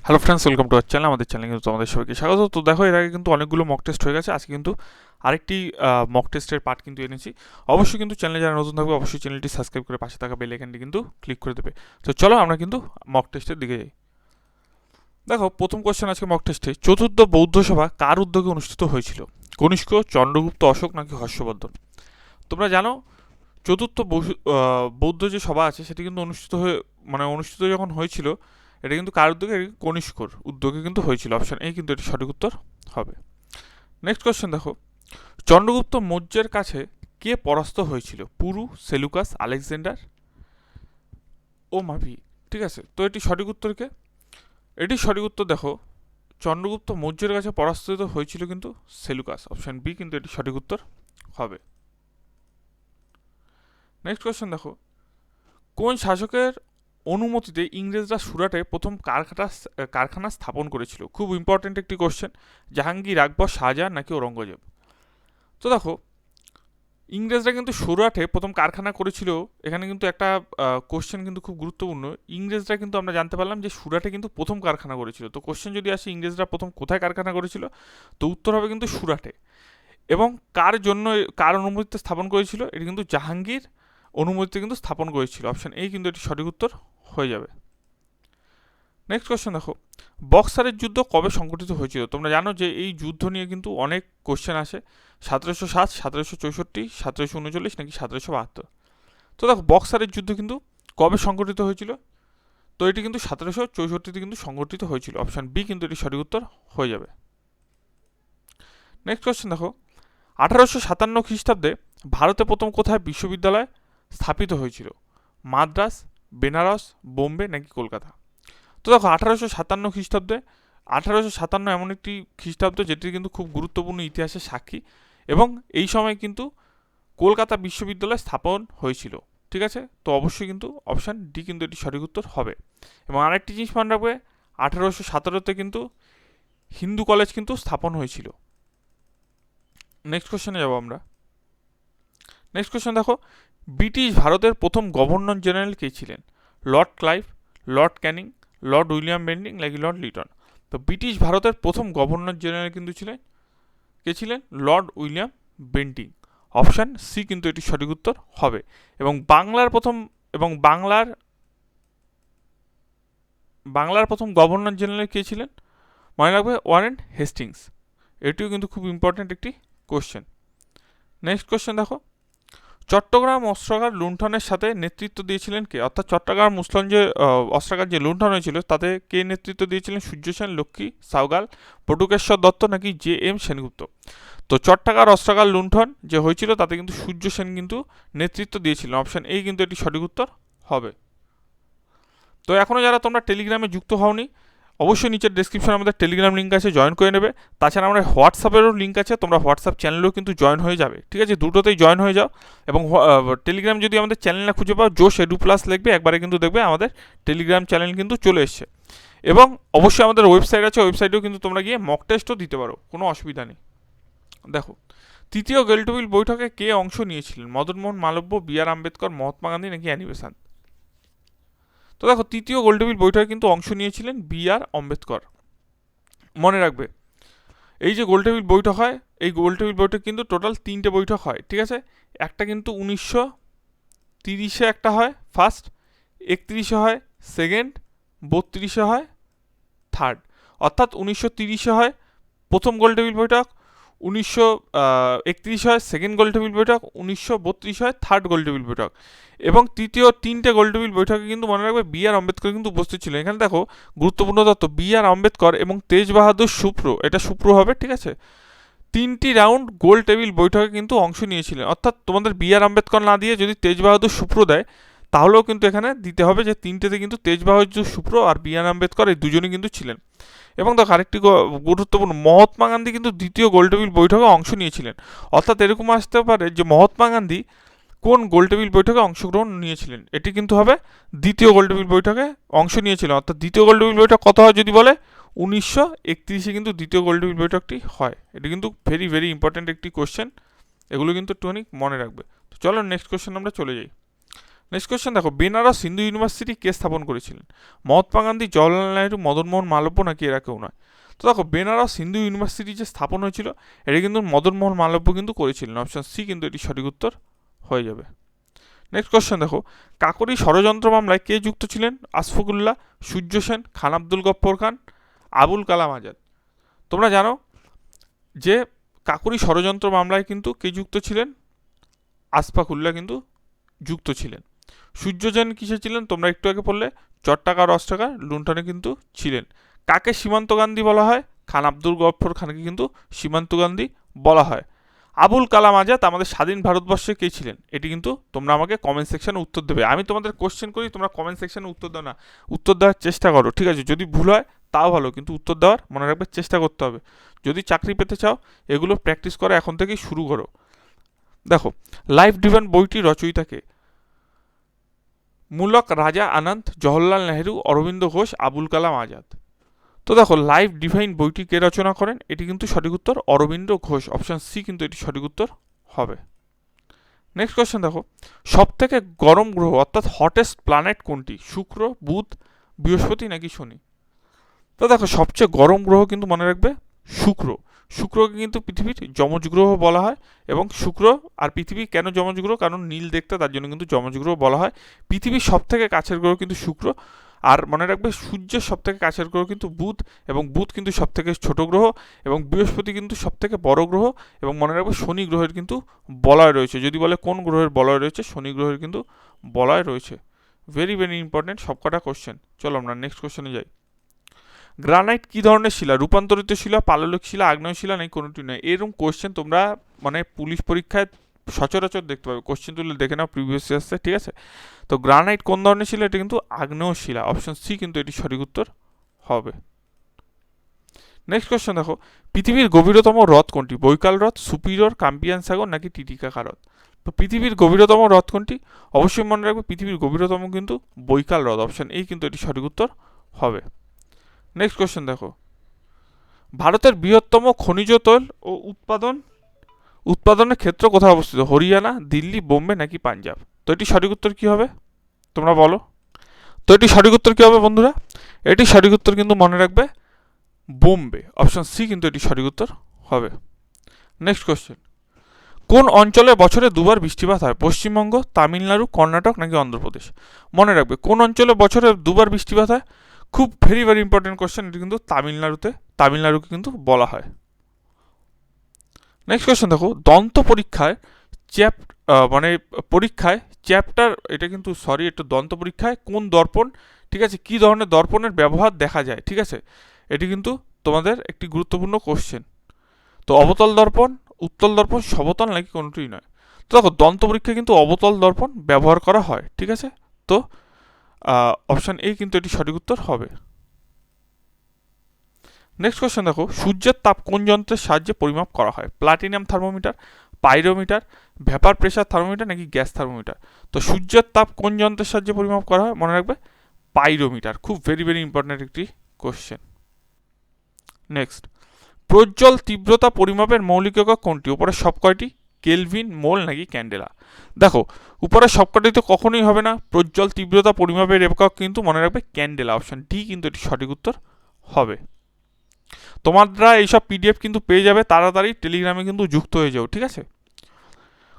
Hello friends, welcome to our channel. আমাদের চ্যানেলে কিন্তু তোমাদের সবাইকে স্বাগত। তো দেখো, এর আগে কিন্তু অনেকগুলো মক টেস্ট হয়ে গেছে। আজকে কিন্তু আরেকটি মক টেস্টের পার্ট কিন্তু এনেছি। অবশ্যই কিন্তু চ্যানেলে যারা নতুন থাকবে অবশ্যই চ্যানেলটি সাবস্ক্রাইব করে পাশে থাকা বেল আইকনটি কিন্তু ক্লিক করে দেবে। তো চলো আমরা কিন্তু মক টেস্টের দিকে যাই। দেখো, প্রথম কোশ্চেন আজকে মক টেস্টে, চতুর্থ বৌদ্ধ সভা কার উদ্যোগে অনুষ্ঠিত হয়েছিল? কনিষ্ক, চন্দ্রগুপ্ত, অশোক নাকি হর্ষবর্ধন? তোমরা জানো, চতুর্থ বৌদ্ধ যে সভা আছে সেটি কিন্তু অনুষ্ঠিত যখন হয়েছিল, এটা কিন্তু কার উদ্যোগে? কনিষ্কর উদ্যোগে কিন্তু হয়েছিল। অপশন এ কিন্তু এটি সঠিক উত্তর হবে। নেক্সট কোয়েশ্চেন দেখো, চন্দ্রগুপ্ত মৌর্যের কাছে কে পরাস্ত হয়েছিল? পুরু, সেলুকাস, আলেকজান্ডার ও মাভি। ঠিক আছে, তো এটি সঠিক উত্তর কে? এটি সঠিক উত্তর দেখো, চন্দ্রগুপ্ত মৌর্যের কাছে পরাস্ত হয়েছিল কিন্তু সেলুকাস। অপশন বি কিন্তু এটি সঠিক উত্তর হবে। নেক্সট কোয়েশ্চেন দেখো, কোন শাসকের অনুমতিতে ইংরেজরা সুরাটে প্রথম কারখানা স্থাপন করেছিল? খুব ইম্পর্টেন্ট একটি কোশ্চেন। জাহাঙ্গীর, আকবর, শাহজাহান নাকি ঔরঙ্গজেব? তো দেখো, ইংরেজরা কিন্তু সুরাটে প্রথম কারখানা করেছিল। এখানে কিন্তু একটা কোশ্চেন কিন্তু খুব গুরুত্বপূর্ণ। ইংরেজরা কিন্তু আমরা জানতে পারলাম যে সুরাটে কিন্তু প্রথম কারখানা করেছিল। তো কোশ্চেন যদি আসে ইংরেজরা প্রথম কোথায় কারখানা করেছিল, তো উত্তর হবে কিন্তু সুরাটে। এবং কার জন্য, কার অনুমতিতে স্থাপন করেছিল? এটি কিন্তু জাহাঙ্গীর অনুমতিতে কিন্তু স্থাপন করেছিল। অপশন এই কিন্তু এটি সঠিক উত্তর হয়ে যাবে। নেক্সট কোয়েশ্চেন দেখো, বক্সারের যুদ্ধ কবে সংঘটিত হয়েছিল? তোমরা জানো যে এই যুদ্ধ নিয়ে কিন্তু অনেক কোশ্চেন আসে। 1707, 1764, 1739 নাকি 1772? তো দেখো, বক্সারের যুদ্ধ কিন্তু কবে সংঘটিত হয়েছিল? তো এটি কিন্তু 1764-তে কিন্তু সংঘটিত হয়েছিল। অপশন বি কিন্তু এটি সঠিক উত্তর হয়ে যাবে। নেক্সট কোয়েশ্চেন দেখো, 1857 খ্রিস্টাব্দে ভারতে প্রথম কোথায় বিশ্ববিদ্যালয় স্থাপিত হয়েছিল? মাদ্রাস, বেনারস, বোম্বে নাকি কলকাতা? তো দেখো, 1857 এমন একটি খ্রিস্টাব্দ যেটি কিন্তু খুব গুরুত্বপূর্ণ ইতিহাসের সাক্ষী। এবং এই সময় কিন্তু কলকাতা বিশ্ববিদ্যালয় স্থাপন হয়েছিল। ঠিক আছে, তো অবশ্যই কিন্তু অপশান ডি কিন্তু এটি সঠিক উত্তর হবে। এবং আরেকটি জিনিস মনে রাখবে, 1817-তে কিন্তু হিন্দু কলেজ কিন্তু স্থাপন হয়েছিল। নেক্সট কোশ্চেনে যাবো আমরা। নেক্সট কোশ্চেন দেখো, ব্রিটিশ ভারতের প্রথম গভর্নর জেনারেল কে ছিলেন? Lord Clive, lord Canning, lord William Bentinck নাকি লর্ড লিটন? তো ব্রিটিশ ভারতের প্রথম গভর্নর জেনারেল কিন্তু ছিলেন lord William Bentinck. Option C কিন্তু এটি সঠিক উত্তর হবে। এবং বাংলার প্রথম গভর্নর জেনারেল কে ছিলেন? মনে রাখবে, ওয়ারেন হেস্টিংস। এটিও কিন্তু খুব ইম্পর্ট্যান্ট একটি কোশ্চেন। নেক্সট কোশ্চেন দেখো, চট্টগ্রাম অস্ত্রাগার লুণ্ঠনের সাথে নেতৃত্ব দিয়েছিলেন কে? অর্থাৎ চট্টগ্রাম মুসলন যে অস্ত্রাগার যে লুণ্ঠন হয়েছিল তাতে কে নেতৃত্ব দিয়েছিলেন? সূর্য সেন, লক্ষ্মী সাউগাল, বটুকেশ্বর দত্ত নাকি জে এম সেনগুপ্ত? তো চট্টগ্রাম অস্ত্রাগার লুণ্ঠন যে হয়েছিল তাতে কিন্তু সূর্য সেন কিন্তু নেতৃত্ব দিয়েছিলেন। অপশন এই কিন্তু এটি সঠিক উত্তর হবে। তো এখনও যারা তোমরা টেলিগ্রামে যুক্ত হওনি, অবশ্যই নিচের ডেসক্রিপশনে আমাদের টেলিগ্রাম লিঙ্ক আছে, জয়েন করে নেবে। তাছাড়া আমরা হোয়াটসঅ্যাপেরও লিঙ্ক আছে, তোমরা হোয়াটসঅ্যাপ চ্যানেলেও কিন্তু জয়েন হয়ে যাবে। ঠিক আছে, দুটোতেই জয়েন হয়ে যাও। এবং টেলিগ্রাম যদি আমাদের চ্যানেল না খুঁজে পাও, জোশ এডু প্লাস লিখবে, একবারে কিন্তু দেখবে আমাদের টেলিগ্রাম চ্যানেল কিন্তু চলে এসছে। এবং অবশ্যই আমাদের ওয়েবসাইট আছে, ওয়েবসাইটেও কিন্তু তোমরা গিয়ে মক টেস্টও দিতে পারো, কোনো অসুবিধা নেই। দেখো, তৃতীয় গেলটুবিল বৈঠকে কে অংশ নিয়েছিলেন? মদনমোহন মালব্য, বি আর আম্বেদকর, মহাত্মা গান্ধী নাকি অ্যানি বেসান্ত? তো দেখো, তৃতীয় গোলটেবিল বৈঠকে কিন্তু অংশ নিয়েছিলেন বি আর আম্বেদকর। মনে রাখবে, এই যে গোলটেবিল বৈঠক হয়, এই গোলটেবিল বৈঠক কিন্তু টোটাল 3টে বৈঠক হয়। ঠিক আছে, একটা কিন্তু 1930-এ একটা হয় ফার্স্ট, 31-এ হয় সেকেন্ড, 32-এ হয় থার্ড। অর্থাৎ 1930-এ হয় প্রথম গোলটেবিল বৈঠক, 1931 হয় সেকেন্ড গোলটেবিল বৈঠক, 1932 হয় থার্ড গোলটেবিল বৈঠক। এবং তৃতীয় 3টে গোলটেবিল বৈঠকে কিন্তু মনে রাখবে বি আর আম্বেদকর কিন্তু উপস্থিত ছিলেন। এখানে দেখো, গুরুত্বপূর্ণ তথ্য, বি আর আম্বেদকর এবং তেজ বাহাদুর সুপ্র, এটা সুপ্র হবে। ঠিক আছে, 3টি রাউন্ড গোল টেবিল বৈঠকে কিন্তু অংশ নিয়েছিলেন। অর্থাৎ তোমাদের বি আর আম্বেদকর না দিয়ে যদি তেজ বাহাদুর সুপ্র দেয়, তাহলেও কিন্তু এখানে দিতে হবে যে 3টেতে কিন্তু তেজ বাহাদুর সুপ্র আর বি আর আম্বেদকর এই দুজনই কিন্তু ছিলেন। এবং দেখো, আরেকটি গুরুত্বপূর্ণ, মহাত্মা গান্ধী কিন্তু দ্বিতীয় গোলটেবিল বৈঠকে অংশ নিয়েছিলেন। অর্থাৎ এরকম আসতে পারে যে মহাত্মা গান্ধী কোন গোলটেবিল বৈঠকে অংশগ্রহণ নিয়েছিলেন? এটি কিন্তু হবে দ্বিতীয় গোলটেবিল বৈঠকে অংশ নিয়েছিলেন। অর্থাৎ দ্বিতীয় গোলটেবিল বৈঠক কত হয় যদি বলে, 1931-এ কিন্তু দ্বিতীয় গোলটেবিল বৈঠকটি হয়। এটি কিন্তু ভেরি ভেরি ইম্পর্ট্যান্ট একটি কোশ্চেন, এগুলো কিন্তু একটুখানি মনে রাখবে। তো চলো নেক্সট কোশ্চেন আমরা চলে যাই। নেক্সট কোয়েশ্চেন দেখো, বেনারস হিন্দু ইউনিভার্সিটি কে স্থাপন করেছিলেন? মহাত্মা গান্ধী, জওয়াহরলাল নেহরু, মদনমোহন মালব্য নাকি এরা কেউ নয়? তো দেখো, বেনারস হিন্দু ইউনিভার্সিটি যে স্থাপন হয়েছিল এটা কিন্তু মদনমোহন মালব্য কিন্তু করেছিলেন। অপশন সি কিন্তু এটি সঠিক উত্তর হয়ে যাবে। নেক্সট কোয়েশ্চেন দেখো, কাকরি ষড়যন্ত্র মামলায় কে যুক্ত ছিলেন? আশফাকুল্লাহ, সূর্য সেন, খান আব্দুল গফ্ফর খান, আবুল কালাম আজাদ। তোমরা জানো যে কাকরি ষড়যন্ত্র মামলায় কিন্তু কে যুক্ত ছিলেন? আশফাকুল্লাহ কিন্তু যুক্ত ছিলেন। সূর্য সেন কিসে ছিলেন? তোমরা একটু আগে পড়লে চট্টাকার অস্ত্রাগার লুণ্ঠনে কিন্তু ছিলেন। কাকে সীমান্ত গান্ধী বলা হয়? খান আব্দুল গফ্ফর খানকে কিন্তু সীমান্ত গান্ধী বলা হয়। আবুল কালাম আজাদ আমাদের স্বাধীন ভারতবর্ষে কে ছিলেন? এটি কিন্তু তোমরা আমাকে কমেন্ট সেকশনে উত্তর দেবে। আমি তোমাদের কোশ্চেন করি, তোমরা কমেন্ট সেকশনে উত্তর দাও না, উত্তর দেওয়ার চেষ্টা করো, ঠিক আছে? যদি ভুল হয় তাও ভালো, কিন্তু উত্তর দেওয়ার মনে রাখবে চেষ্টা করতে হবে। যদি চাকরি পেতে চাও এগুলো প্র্যাকটিস করা এখন থেকেই শুরু করো। দেখো, লাইফ ডিভাইন বইটি রচয়িতাকে? মূলক রাজা আনন্দ, জওহরলাল নেহরু, অরবিন্দ ঘোষ, আবুল কালাম আজাদ। তো দেখো, লাইফ ডিভাইন বইটি কে রচনা করেন? এটি কিন্তু সঠিক উত্তর অরবিন্দ ঘোষ। অপশন সি কিন্তু এটি সঠিক উত্তর হবে। নেক্সট কোয়েশ্চেন দেখো, সব থেকে গরম গ্রহ অর্থাৎ হটেস্ট প্ল্যানেট কোনটি? শুক্র, বুধ, বৃহস্পতি নাকি শনি? তো দেখো, সবচেয়ে গরম গ্রহ কিন্তু মনে রাখবে শুক্র। শুক্রকে কিন্তু পৃথিবীর যমজ গ্রহ বলা হয়। এবং শুক্র আর পৃথিবী কেন যমজ গ্রহ? কারণ নীল দেখতে, তার জন্য কিন্তু যমজ গ্রহ বলা হয়। পৃথিবীর সব থেকে কাছের গ্রহ কিন্তু শুক্র। আর মনে রাখবে সূর্যের সব থেকে কাছের গ্রহ কিন্তু বুধ, এবং বুধ কিন্তু সব থেকে ছোট গ্রহ, এবং বৃহস্পতি কিন্তু সব থেকে বড় গ্রহ। এবং মনে রাখবে শনি গ্রহের কিন্তু বলয় রয়েছে। যদি বলে কোন গ্রহের বলয় রয়েছে, শনি গ্রহের কিন্তু বলয় রয়েছে। ভেরি ভেরি ইম্পর্টেন্ট সবকটা কোশ্চেন। চলো আমরা নেক্সট কোশ্চেনে যাই। গ্রানাইট কি ধরনের শিলা? রূপান্তরিত শিলা, পাললিক শিলা, আগ্নেয় শিলা নাকি কোনোটি নয়? এরকম কোশ্চেন তোমরা মানে পুলিশ পরীক্ষায় সচরাচর দেখতে পাবে। কোশ্চেন তুলে দেখে নাও প্রিভিয়াস ইয়ার্সে, ঠিক আছে? তো গ্রানাইট কোন ধরনের শিলা? এটা কিন্তু আগ্নেয় শিলা। অপশন সি কিন্তু এটি সঠিক উত্তর হবে। নেক্সট কোশ্চেন দেখো, পৃথিবীর গভীরতম হ্রদ কোনটি? বৈকাল হ্রদ, সুপিরিয়র, কাম্পিয়ান সাগর নাকি টিটিকাকা হ্রদ? তো পৃথিবীর গভীরতম হ্রদ কোনটি? অবশ্যই মনে রাখবে পৃথিবীর গভীরতম কিন্তু বৈকাল হ্রদ। অপশন এই কিন্তু এটি সঠিক উত্তর হবে। নেক্সট কোশ্চেন দেখো, ভারতের বৃহত্তম খনিজ তৈল ও উৎপাদনের ক্ষেত্র কোথায় অবস্থিত? হরিয়ানা, দিল্লি, বোম্বে নাকি পাঞ্জাব? তো এটি সঠিক উত্তর কি হবে তোমরা বলো? তো এটি সঠিক উত্তর কি হবে বন্ধুরা? এটি সঠিক উত্তর কিন্তু মনে রাখবে বোম্বে। অপশন সি কিন্তু এটি সঠিক উত্তর হবে। নেক্সট কোশ্চেন, কোন অঞ্চলে বছরে দুবার বৃষ্টিপাত হয়? পশ্চিমবঙ্গ, তামিলনাড়ু, কর্ণাটক নাকি অন্ধ্রপ্রদেশ? মনে রাখবে কোন অঞ্চলে বছরে দুবার বৃষ্টিপাত হয়? খুব ভেরি ভেরি ইম্পর্টেন্ট কোশ্চেন। এটি কিন্তু তামিলনাড়ুকে কিন্তু বলা হয়। নেক্সট কোয়েশ্চেন দেখো, দন্ত পরীক্ষায় পরীক্ষায় চ্যাপ্টার, এটা কিন্তু সরি, এটা দন্ত পরীক্ষায় কোন দর্পণ, ঠিক আছে, কি ধরনের দর্পণের ব্যবহার দেখা যায়, ঠিক আছে? এটি কিন্তু তোমাদের একটি গুরুত্বপূর্ণ কোশ্চেন। তো অবতল দর্পণ, উত্তল দর্পণ, সমতল নাকি কোনোটিই নয়? তো দেখো, দন্ত পরীক্ষায় কিন্তু অবতল দর্পণ ব্যবহার করা হয়, ঠিক আছে? তো অপশান এ কিন্তু এটি সঠিক উত্তর হবে। নেক্সট কোয়েশ্চেন দেখো, সূর্যের তাপ কোন যন্ত্রের সাহায্যে পরিমাপ করা হয়? Platinum thermometer, pyrometer, vapour pressure thermometer নাকি গ্যাস থার্মোমিটার? তো সূর্যের তাপ কোন যন্ত্রের সাহায্যে পরিমাপ করা হয়? মনে রাখবে পাইরোমিটার। খুব ভেরি ভেরি ইম্পর্টেন্ট একটি কোশ্চেন। নেক্সট, প্রজ্জ্বল তীব্রতা পরিমাপের মৌলিক একক কোনটি? উপরে সব কয়টি? কেলভিন, মোল নাকি ক্যান্ডেলা? দেখো, উপরে সবকটি তো কখনোই হবে না। প্রজ্জ্বল তীব্রতা পরিমাপের একক কিন্তু মনে রাখবে ক্যান্ডেলা। অপশন ডি কিন্তু এটি সঠিক উত্তর হবে। তোমরা এইসব পিডিএফ কিন্তু পেয়ে যাবে, তাড়াতাড়ি টেলিগ্রামে কিন্তু যুক্ত হয়ে যাও, ঠিক আছে?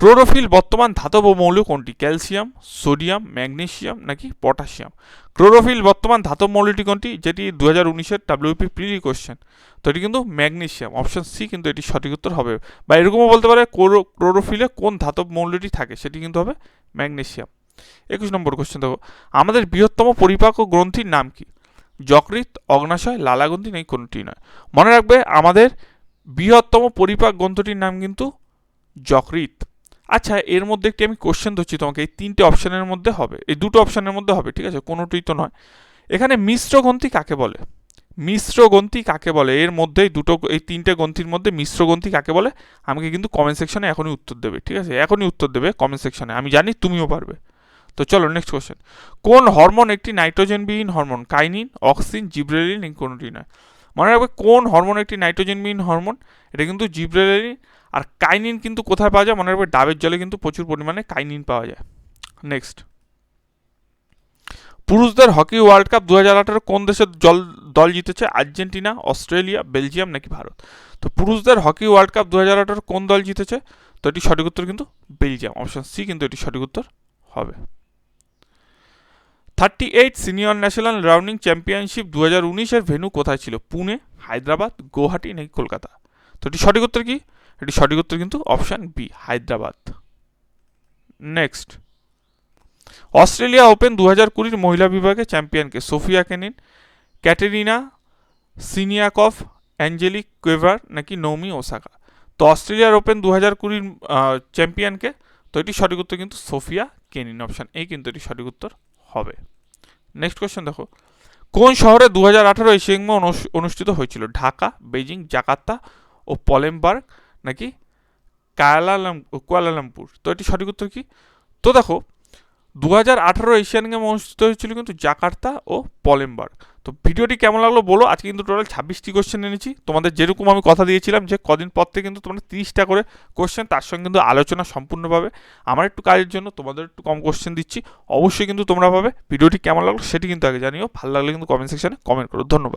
ক্লোরোফিল বর্তমান ধাতব মৌল কোনটি? ক্যালসিয়াম, সোডিয়াম, ম্যাগনেসিয়াম নাকি পটাশিয়াম? ক্লোরোফিল বর্তমান ধাতব মৌলটি কোনটি? যেটি 2019-এর WP প্রিলি কোশ্চেন। তো এটি কিন্তু ম্যাগনেসিয়াম। অপশন সি কিন্তু এটি সঠিক উত্তর হবে। বা এরকমও বলতে পারে ক্লোরোফিলে কোন ধাতব মৌলটি থাকে, সেটি কিন্তু হবে ম্যাগনেসিয়াম। 21 নম্বর কোশ্চেন দেখো, আমাদের বৃহত্তম পরিপাক গ্রন্থির নাম কি? যকৃৎ, অগ্নাশয়, লালাগ্রন্থি নাকি কোনটি নয়? মনে রাখবে আমাদের বৃহত্তম পরিপাক গ্রন্থটির নাম কিন্তু যকৃৎ। আচ্ছা, এর মধ্যে একটি আমি কোশ্চেন ধরছি তোমাকে, এই তিনটে অপশানের মধ্যে হবে, এই দুটো অপশানের মধ্যে হবে, ঠিক আছে? কোনোটিই তো নয়। এখানে মিশ্র গ্রন্থি কাকে বলে? মিশ্র গ্রন্থি কাকে বলে? এর মধ্যে এই তিনটে গ্রন্থির মধ্যে মিশ্র গ্রন্থি কাকে বলে? আমাকে কিন্তু কমেন্ট সেকশনে এখনই উত্তর দেবে, ঠিক আছে? এখনই উত্তর দেবে কমেন্ট সেকশনে, আমি জানি তুমিও পারবে। তো চলো নেক্সট কোশ্চেন, কোন হরমোন একটি নাইট্রোজেনবিহীন হরমোন? কাইনিন, অক্সিন, জিব্রেলিন কোনোটি নয়? মনে রাখবে কোন হরমোন একটি নাইট্রোজেনবিহীন হরমোন? এটা কিন্তু জিব্রেলিন। আর কাইনিন কিন্তু কোথায় পাওয়া যায়? মনে রাখবে ডাবের জলে কিন্তু প্রচুর পরিমাণে কাইনিন পাওয়া যায়। নেক্সট, পুরুষদের হকি ওয়ার্ল্ড কাপ 2018 কোন দেশের দল জিতেছে? আর্জেন্টিনা, অস্ট্রেলিয়া, বেলজিয়াম নাকি ভারত? তো পুরুষদের হকি ওয়ার্ল্ড কাপ 2018 কোন দল জিতেছে? তো এটি সঠিক উত্তর কিন্তু বেলজিয়াম, অপশন সি কিন্তু এটি সঠিক উত্তর হবে। 38 senior national rounding championship 2019 venue কোথায় ছিল? পুনে, হায়দ্রাবাদ, গুয়াহাটি নাকি কলকাতা? তো এটি সঠিক উত্তর কি? এটি সঠিক উত্তর কিন্তু option B, Hyderabad. Next, Australia Open 2020 মহিলা বিভাগে চ্যাম্পিয়নকে? Sofia Kenin, Katerina Siniakova, Angelique Kerber নাকি নৌমি ওসাকা? তো অস্ট্রেলিয়ার ওপেন 2020 চ্যাম্পিয়নকে? তো এটি সঠিক উত্তর কিন্তু সোফিয়া কেনিন, অপশন এ কিন্তু এটি সঠিক উত্তর হবে। নেক্সট কোয়েশ্চেন দেখো, কোন শহরে 2018 এশিয়ান গেম অনুষ্ঠিত হয়েছিল? ঢাকা, বেজিং, জাকার্তা ও পলেমবার্গ নাকি কুয়ালালামপুর? তো এটি সঠিক উত্তর কি? তো দেখো 2018 এশিয়ান গেম অনুষ্ঠিত হয়েছিল কিন্তু জাকার্তা ও পলেমবার্গ। তো ভিডিওটি কেমন লাগলো বলো। আজকে কিন্তু টোটাল 26টি কোশ্চেন এনেছি, তোমাদের যেরকম আমি কথা দিয়েছিলাম যে কদিন পর থেকে কিন্তু তোমরা 30টা করে কোশ্চেন, তার সঙ্গে কিন্তু আলোচনা সম্পূর্ণ পাবে। আমার একটু কাজের জন্য তোমাদের একটু কম কোশ্চেন দিচ্ছি, অবশ্যই কিন্তু তোমরা পাবে। ভিডিওটি কেমন লাগলো সেটি কিন্তু আগে জানিও, ভালো লাগলে কিন্তু কমেন্ট সেকশনে কমেন্ট করো। ধন্যবাদ।